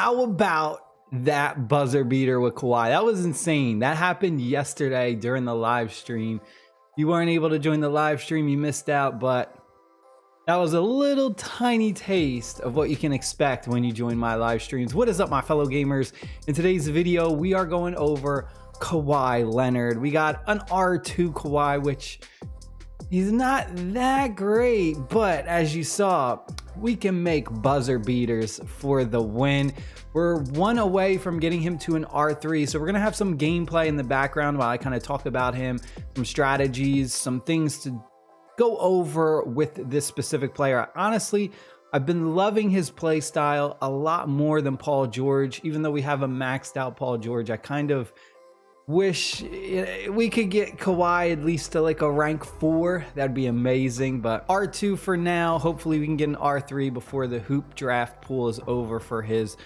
How about that buzzer beater with Kawhi? That was insane. That happened yesterday during the live stream. You weren't able to join the live stream, you missed out, but that was a little tiny taste of what you can expect when you join my live streams. What is up, my fellow gamers? In today's video, we are going over Kawhi Leonard. We got an R2 Kawhi, which he's not that great, but as you saw, we can make buzzer beaters for the win. We're one away from getting him to an R3, so we're gonna have some gameplay in the background while I kind of talk about him, some strategies, some things to go over with this specific player. Honestly, I've been loving his play style a lot more than Paul George. Even though we have a maxed out Paul George, I kind of wish we could get Kawhi at least to like a rank 4. That'd be amazing, but R2 for now. Hopefully we can get an R3 before the hoop draft pool is over for his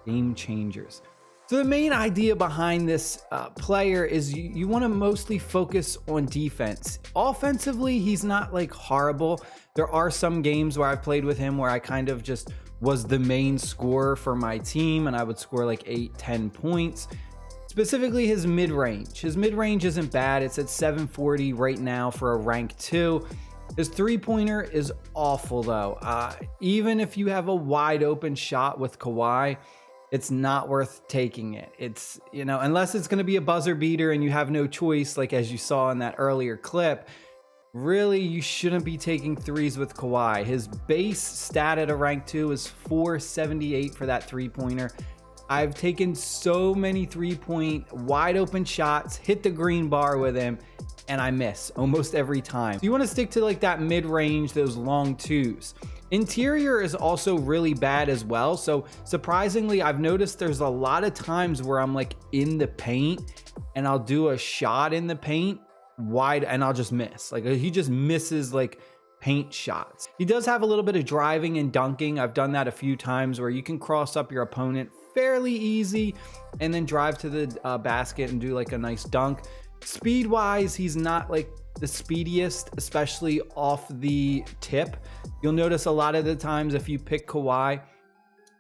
game changers. So the main idea behind this player is you want to mostly focus on defense. Offensively, he's not like horrible. There are some games where I've played with him where I kind of just was the main scorer for my team and I would score like 8-10 points. Specifically his mid-range. His mid-range isn't bad. It's at 740 right now for a rank 2. His three-pointer is awful though. Even if you have a wide open shot with Kawhi, it's not worth taking it. It's, you know, unless it's going to be a buzzer beater and you have no choice, like as you saw in that earlier clip, really you shouldn't be taking threes with Kawhi. His base stat at a rank 2 is 478 for that three-pointer. I've taken so many three-point wide open shots, hit the green bar with him, and I miss almost every time. So you want to stick to like that mid-range, those long twos. Interior is also really bad as well. So surprisingly, I've noticed there's a lot of times where I'm like in the paint and I'll do a shot in the paint wide and I'll just miss. Like he just misses like paint shots. He does have a little bit of driving and dunking. I've done that a few times where you can cross up your opponent fairly easy and then drive to the basket and do like a nice dunk. Speed wise, he's not like the speediest, especially off the tip. You'll notice a lot of the times if you pick Kawhi,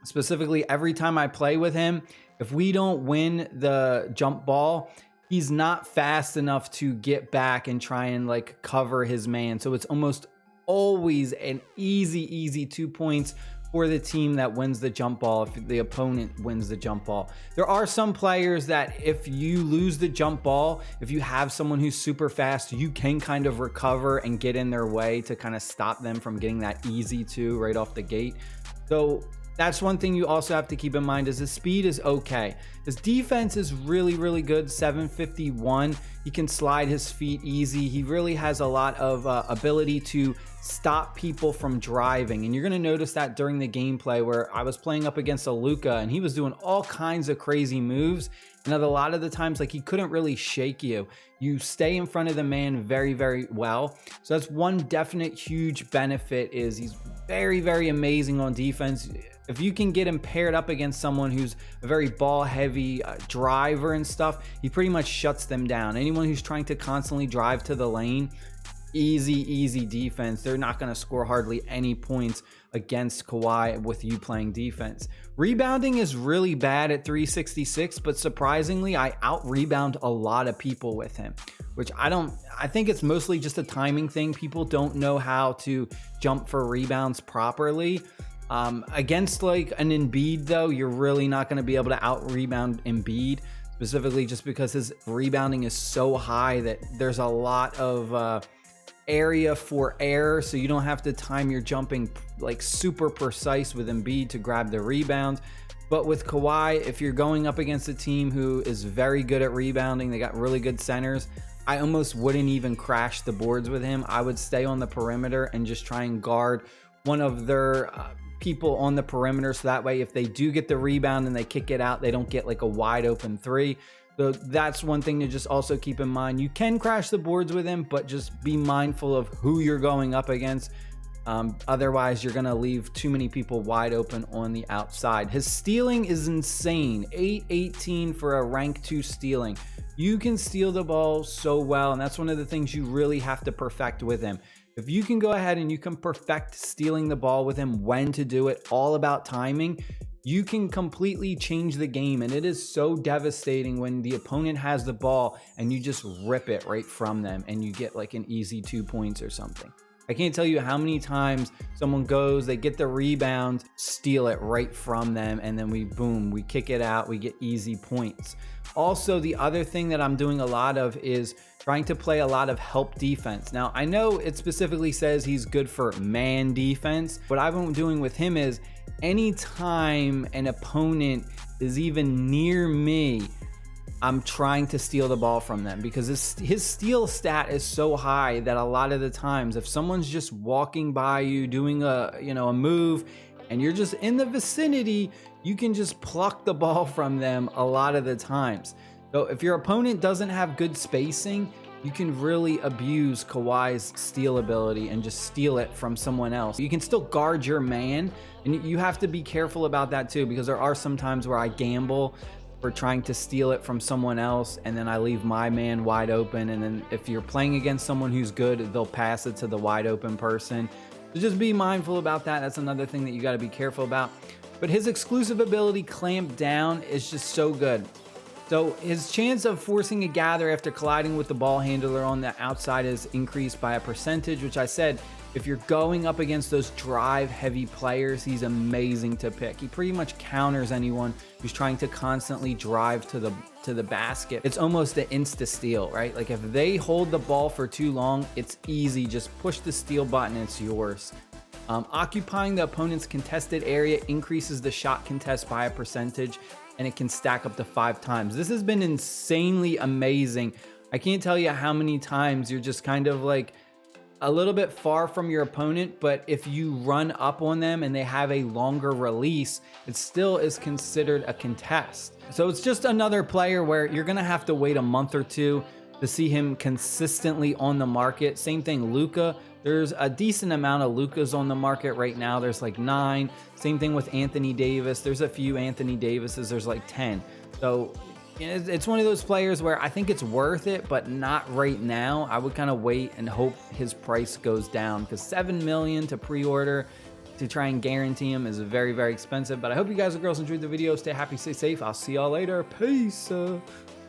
specifically every time I play with him, if we don't win the jump ball, he's not fast enough to get back and try and like cover his man. So it's almost always an easy 2 points for the team that wins the jump ball if the opponent wins the jump ball. There are some players that if you lose the jump ball, if you have someone who's super fast, you can kind of recover and get in their way to kind of stop them from getting that easy 2 right off the gate. So that's one thing you also have to keep in mind is his speed is okay. His defense is really good, 751. He can slide his feet easy. He really has a lot of ability to stop people from driving. And you're going to notice that during the gameplay where I was playing up against a Luka and he was doing all kinds of crazy moves. And a lot of the times, like he couldn't really shake you. You stay in front of the man very well. So that's one definite huge benefit is he's very amazing on defense. If you can get him paired up against someone who's a very ball heavy driver and stuff, he pretty much shuts them down. Anyone who's trying to constantly drive to the lane, easy defense. They're not going to score hardly any points against Kawhi with you playing defense. Rebounding is really bad at 366, but surprisingly, I out-rebound a lot of people with him, which I think it's mostly just a timing thing. People don't know how to jump for rebounds properly. Against like an Embiid though, you're really not going to be able to out-rebound Embiid, specifically just because his rebounding is so high that there's a lot of area for error, so you don't have to time your jumping like super precise with Embiid to grab the rebound. But with Kawhi, if you're going up against a team who is very good at rebounding, they got really good centers, I almost wouldn't even crash the boards with him. I would stay on the perimeter and just try and guard one of their people on the perimeter, so that way if they do get the rebound and they kick it out, they don't get like a wide open 3. So that's one thing to just also keep in mind. You can crash the boards with him, but just be mindful of who you're going up against. Otherwise, you're going to leave too many people wide open on the outside. His stealing is insane. 818 for a rank 2 stealing. You can steal the ball so well, and that's one of the things you really have to perfect with him. If you can go ahead and you can perfect stealing the ball with him, when to do it, all about timing, you can completely change the game. And it is so devastating when the opponent has the ball and you just rip it right from them and you get like an easy 2 points or something. I can't tell you how many times someone goes, they get the rebound, steal it right from them, and then we kick it out, we get easy points. Also, the other thing that I'm doing a lot of is trying to play a lot of help defense. Now, I know it specifically says he's good for man defense. What I've been doing with him is anytime an opponent is even near me, I'm trying to steal the ball from them, because his steal stat is so high that a lot of the times if someone's just walking by you doing a move and you're just in the vicinity, you can just pluck the ball from them a lot of the times. So if your opponent doesn't have good spacing, you can really abuse Kawhi's steal ability and just steal it from someone else. You can still guard your man, and you have to be careful about that too, because there are some times where I gamble for trying to steal it from someone else, and then I leave my man wide open, and then if you're playing against someone who's good, they'll pass it to the wide open person. So just be mindful about that. That's another thing that you got to be careful about. But his exclusive ability, Clamp Down, is just so good. So his chance of forcing a gather after colliding with the ball handler on the outside is increased by a percentage, which I said, if you're going up against those drive heavy players, he's amazing to pick. He pretty much counters anyone who's trying to constantly drive to the basket. It's almost an insta steal, right? Like if they hold the ball for too long, it's easy. Just push the steal button, it's yours. Occupying the opponent's contested area increases the shot contest by a percentage, and it can stack up to 5 times. This has been insanely amazing. I can't tell you how many times you're just kind of like a little bit far from your opponent, but if you run up on them and they have a longer release, it still is considered a contest. So it's just another player where you're gonna have to wait a month or two to see him consistently on the market. Same thing, Luka. There's a decent amount of Lukas on the market right now. There's like 9. Same thing with Anthony Davis. There's a few Anthony Davises. There's like 10. So it's one of those players where I think it's worth it, but not right now. I would kind of wait and hope his price goes down, because $7 million to pre-order to try and guarantee him is very, very expensive. But I hope you guys and girls enjoyed the video. Stay happy, stay safe. I'll see y'all later. Peace.